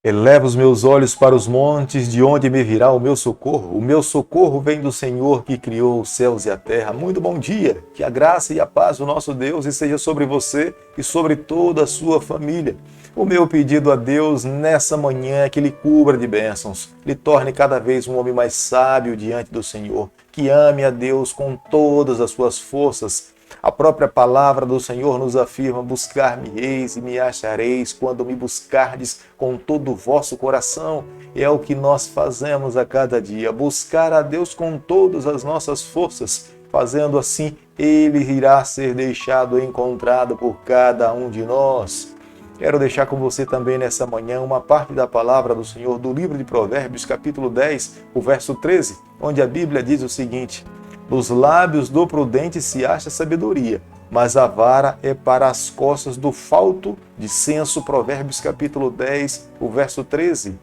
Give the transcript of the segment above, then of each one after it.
Eleva os meus olhos para os montes, de onde me virá o meu socorro? O meu socorro vem do Senhor que criou os céus e a terra. Muito bom dia, que a graça e a paz do nosso Deus esteja sobre você e sobre toda a sua família. O meu pedido a Deus nessa manhã é que Ele cubra de bênçãos, lhe torne cada vez um homem mais sábio diante do Senhor, que ame a Deus com todas as suas forças. A própria palavra do Senhor nos afirma: buscar-me-eis e me achareis quando me buscardes com todo o vosso coração. É o que nós fazemos a cada dia, buscar a Deus com todas as nossas forças. Fazendo assim, Ele irá ser deixado encontrado por cada um de nós. Quero deixar com você também nessa manhã uma parte da palavra do Senhor do livro de Provérbios, capítulo 10, o verso 13, onde a Bíblia diz o seguinte: nos lábios do prudente se acha sabedoria, mas a vara é para as costas do falto de senso. Provérbios capítulo 10, o verso 13.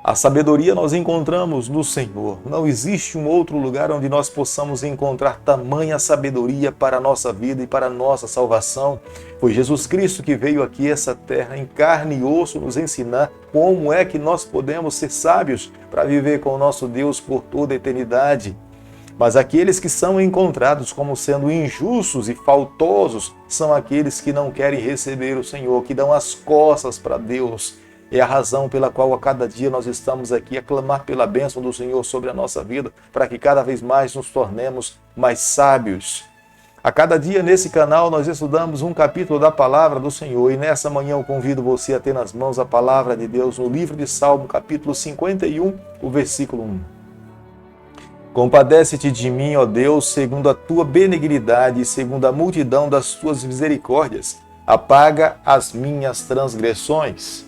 A sabedoria nós encontramos no Senhor. Não existe um outro lugar onde nós possamos encontrar tamanha sabedoria para a nossa vida e para a nossa salvação. Foi Jesus Cristo que veio aqui a essa terra em carne e osso nos ensinar como é que nós podemos ser sábios para viver com o nosso Deus por toda a eternidade. Mas aqueles que são encontrados como sendo injustos e faltosos são aqueles que não querem receber o Senhor, que dão as costas para Deus. É a razão pela qual a cada dia nós estamos aqui a clamar pela bênção do Senhor sobre a nossa vida, para que cada vez mais nos tornemos mais sábios. A cada dia nesse canal nós estudamos um capítulo da palavra do Senhor, e nessa manhã eu convido você a ter nas mãos a palavra de Deus no livro de Salmo, capítulo 51, o versículo 1. Compadece-te de mim, ó Deus, segundo a tua benignidade e segundo a multidão das tuas misericórdias. Apaga as minhas transgressões.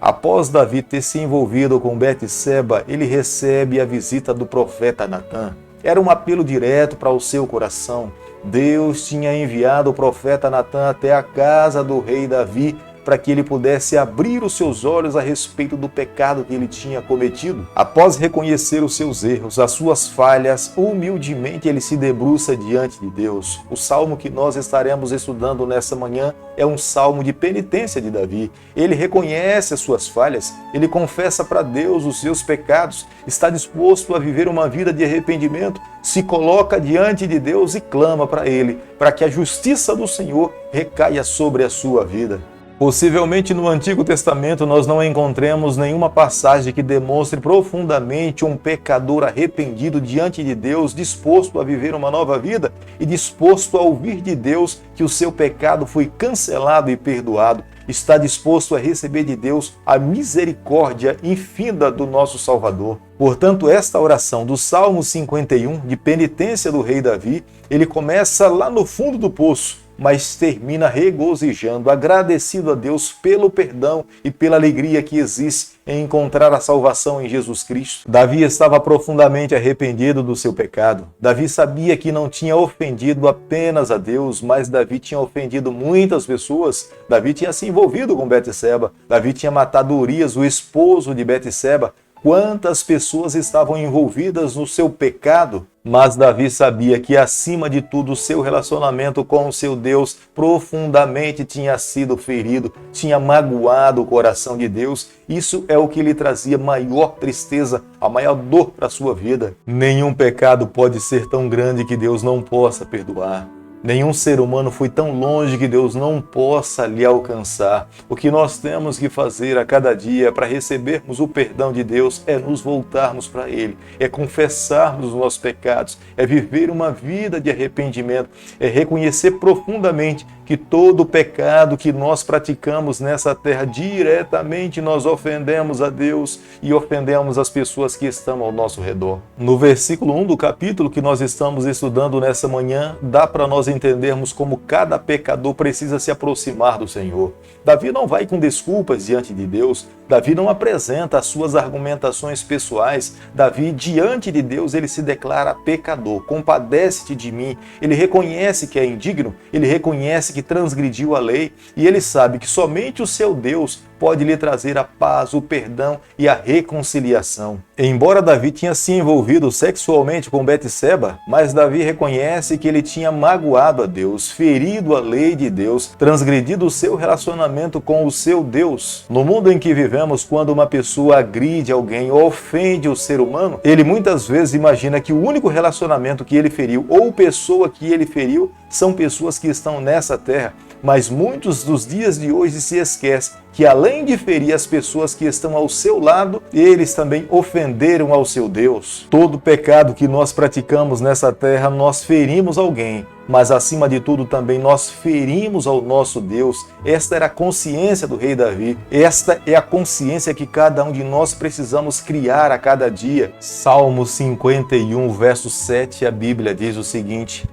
Após Davi ter se envolvido com Betseba, ele recebe a visita do profeta Natã. Era um apelo direto para o seu coração. Deus tinha enviado o profeta Natã até a casa do rei Davi para que ele pudesse abrir os seus olhos a respeito do pecado que ele tinha cometido. Após reconhecer os seus erros, as suas falhas, humildemente ele se debruça diante de Deus. O salmo que nós estaremos estudando nessa manhã é um salmo de penitência de Davi. Ele reconhece as suas falhas, ele confessa para Deus os seus pecados, está disposto a viver uma vida de arrependimento, se coloca diante de Deus e clama para Ele, para que a justiça do Senhor recaia sobre a sua vida. Possivelmente no Antigo Testamento nós não encontremos nenhuma passagem que demonstre profundamente um pecador arrependido diante de Deus, disposto a viver uma nova vida e disposto a ouvir de Deus que o seu pecado foi cancelado e perdoado. Está disposto a receber de Deus a misericórdia infinita do nosso Salvador. Portanto, esta oração do Salmo 51, de penitência do rei Davi, ele começa lá no fundo do poço, mas termina regozijando, agradecido a Deus pelo perdão e pela alegria que existe em encontrar a salvação em Jesus Cristo. Davi estava profundamente arrependido do seu pecado. Davi sabia que não tinha ofendido apenas a Deus, mas Davi tinha ofendido muitas pessoas. Davi tinha se envolvido com Betseba. Davi tinha matado Urias, o esposo de Betseba. Quantas pessoas estavam envolvidas no seu pecado? Mas Davi sabia que, acima de tudo, o seu relacionamento com o seu Deus profundamente tinha sido ferido, tinha magoado o coração de Deus. Isso é o que lhe trazia maior tristeza, a maior dor para a sua vida. Nenhum pecado pode ser tão grande que Deus não possa perdoar. Nenhum ser humano foi tão longe que Deus não possa lhe alcançar. O que nós temos que fazer a cada dia para recebermos o perdão de Deus é nos voltarmos para Ele, é confessarmos os nossos pecados, é viver uma vida de arrependimento, é reconhecer profundamente que todo pecado que nós praticamos nessa terra, diretamente nós ofendemos a Deus e ofendemos as pessoas que estão ao nosso redor. No versículo 1 do capítulo que nós estamos estudando nessa manhã, dá para nós entendermos como cada pecador precisa se aproximar do Senhor. Davi não vai com desculpas diante de Deus. Davi não apresenta as suas argumentações pessoais. Davi, diante de Deus, ele se declara pecador. Compadece-te de mim. Ele reconhece que é indigno, ele reconhece que transgrediu a lei e ele sabe que somente o seu Deus pode lhe trazer a paz, o perdão e a reconciliação. Embora Davi tenha se envolvido sexualmente com Betseba, mas Davi reconhece que ele tinha magoado a Deus, ferido a lei de Deus, transgredido o seu relacionamento com o seu Deus. No mundo em que vivemos, quando uma pessoa agride alguém ou ofende o ser humano, ele muitas vezes imagina que o único relacionamento que ele feriu ou pessoa que ele feriu são pessoas que estão nessa terra. Mas muitos dos dias de hoje se esquecem que além de ferir as pessoas que estão ao seu lado, eles também ofenderam ao seu Deus. Todo pecado que nós praticamos nessa terra, nós ferimos alguém, mas acima de tudo também nós ferimos ao nosso Deus. Esta era a consciência do rei Davi. Esta é a consciência que cada um de nós precisamos criar a cada dia. Salmo 51, verso 7, a Bíblia diz o seguinte: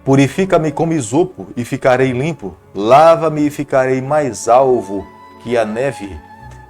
purifica-me como isopo e ficarei limpo, lava-me e ficarei mais alvo que a neve.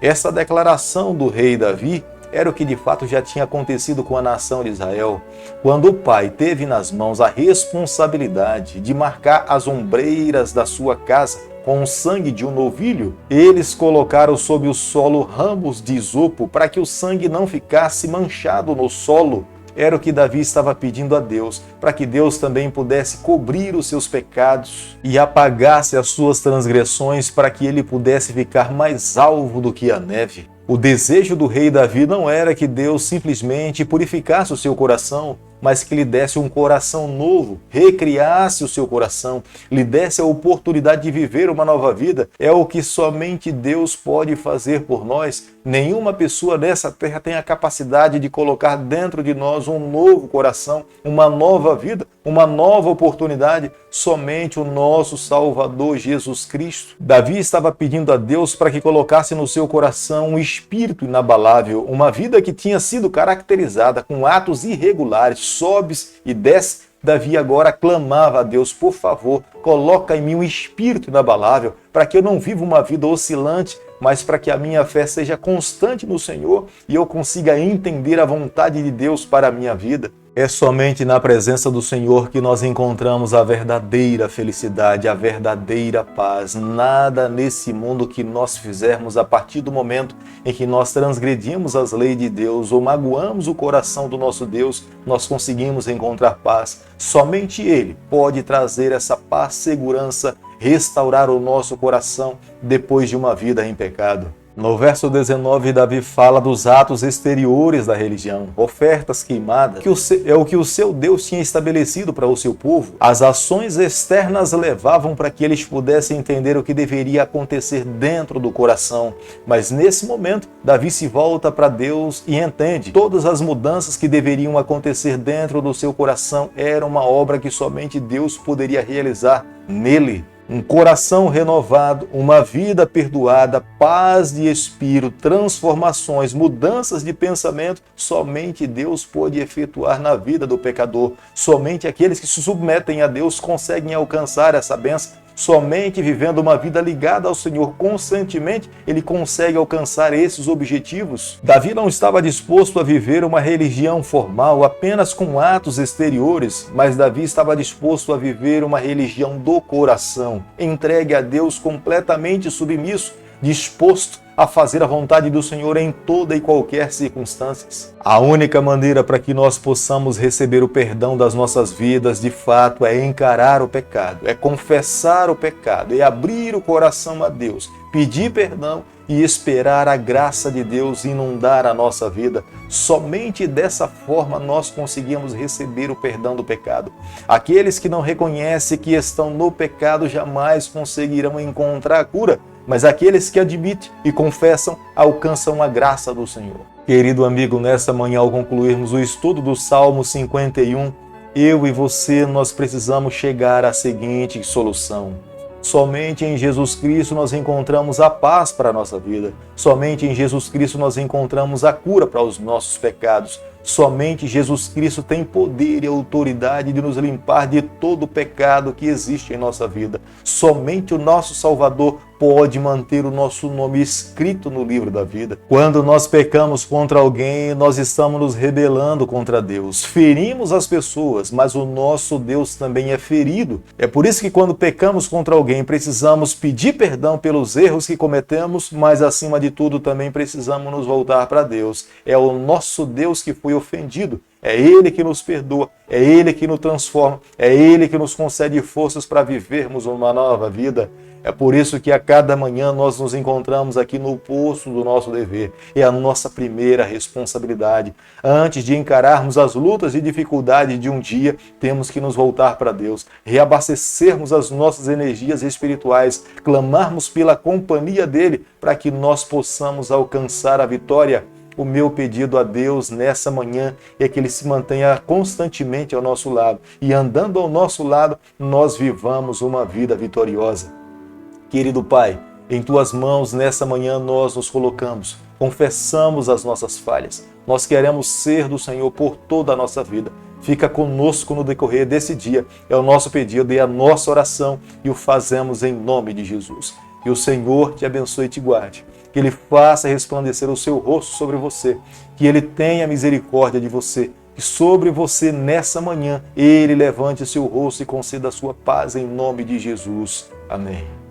Essa declaração do rei Davi era o que de fato já tinha acontecido com a nação de Israel, quando o pai teve nas mãos a responsabilidade de marcar as ombreiras da sua casa com o sangue de um novilho. Eles colocaram sobre o solo ramos de isopo para que o sangue não ficasse manchado no solo. Era o que Davi estava pedindo a Deus, para que Deus também pudesse cobrir os seus pecados e apagasse as suas transgressões, para que ele pudesse ficar mais alvo do que a neve. O desejo do rei Davi não era que Deus simplesmente purificasse o seu coração, mas que lhe desse um coração novo, recriasse o seu coração, lhe desse a oportunidade de viver uma nova vida. É o que somente Deus pode fazer por nós. Nenhuma pessoa nessa terra tem a capacidade de colocar dentro de nós um novo coração, uma nova vida, uma nova oportunidade. Somente o nosso Salvador Jesus Cristo. Davi estava pedindo a Deus para que colocasse no seu coração um espírito inabalável, uma vida que tinha sido caracterizada com atos irregulares, sobes e desce. Davi agora clamava a Deus: por favor, coloca em mim um espírito inabalável, para que eu não viva uma vida oscilante, mas para que a minha fé seja constante no Senhor e eu consiga entender a vontade de Deus para a minha vida. É somente na presença do Senhor que nós encontramos a verdadeira felicidade, a verdadeira paz. Nada nesse mundo que nós fizermos a partir do momento em que nós transgredimos as leis de Deus ou magoamos o coração do nosso Deus, nós conseguimos encontrar paz. Somente Ele pode trazer essa paz, segurança, restaurar o nosso coração depois de uma vida em pecado. No verso 19, Davi fala dos atos exteriores da religião, ofertas queimadas, que é o que o seu Deus tinha estabelecido para o seu povo. As ações externas levavam para que eles pudessem entender o que deveria acontecer dentro do coração. Mas nesse momento, Davi se volta para Deus e entende. Todas as mudanças que deveriam acontecer dentro do seu coração eram uma obra que somente Deus poderia realizar nele. Um coração renovado, uma vida perdoada, paz de espírito, transformações, mudanças de pensamento, somente Deus pode efetuar na vida do pecador. Somente aqueles que se submetem a Deus conseguem alcançar essa bênção. Somente vivendo uma vida ligada ao Senhor constantemente, ele consegue alcançar esses objetivos. Davi não estava disposto a viver uma religião formal apenas com atos exteriores, mas Davi estava disposto a viver uma religião do coração, entregue a Deus, completamente submisso, disposto a fazer a vontade do Senhor em toda e qualquer circunstância. A única maneira para que nós possamos receber o perdão das nossas vidas, de fato, é encarar o pecado, é confessar o pecado, é abrir o coração a Deus, pedir perdão e esperar a graça de Deus inundar a nossa vida. Somente dessa forma nós conseguimos receber o perdão do pecado. Aqueles que não reconhecem que estão no pecado jamais conseguirão encontrar a cura, mas aqueles que admitem e confessam alcançam a graça do Senhor. Querido amigo, nessa manhã, ao concluirmos o estudo do Salmo 51, eu e você, nós precisamos chegar à seguinte solução: somente em Jesus Cristo nós encontramos a paz para a nossa vida. Somente em Jesus Cristo nós encontramos a cura para os nossos pecados. Somente Jesus Cristo tem poder e autoridade de nos limpar de todo o pecado que existe em nossa vida. Somente o nosso Salvador pode manter o nosso nome escrito no livro da vida. Quando nós pecamos contra alguém, nós estamos nos rebelando contra Deus. Ferimos as pessoas, mas o nosso Deus também é ferido. É por isso que quando pecamos contra alguém, precisamos pedir perdão pelos erros que cometemos, mas acima de tudo também precisamos nos voltar para Deus. É o nosso Deus que foi ofendido. É Ele que nos perdoa, é Ele que nos transforma, é Ele que nos concede forças para vivermos uma nova vida. É por isso que a cada manhã nós nos encontramos aqui no posto do nosso dever. É a nossa primeira responsabilidade. Antes de encararmos as lutas e dificuldades de um dia, temos que nos voltar para Deus, reabastecermos as nossas energias espirituais, clamarmos pela companhia dEle para que nós possamos alcançar a vitória. O meu pedido a Deus nessa manhã é que Ele se mantenha constantemente ao nosso lado e andando ao nosso lado, nós vivamos uma vida vitoriosa. Querido Pai, em Tuas mãos nessa manhã nós nos colocamos, confessamos as nossas falhas. Nós queremos ser do Senhor por toda a nossa vida. Fica conosco no decorrer desse dia. É o nosso pedido e a nossa oração e o fazemos em nome de Jesus. Que o Senhor te abençoe e te guarde. Que Ele faça resplandecer o seu rosto sobre você. Que Ele tenha misericórdia de você. Que sobre você nessa manhã Ele levante seu rosto e conceda a sua paz em nome de Jesus. Amém.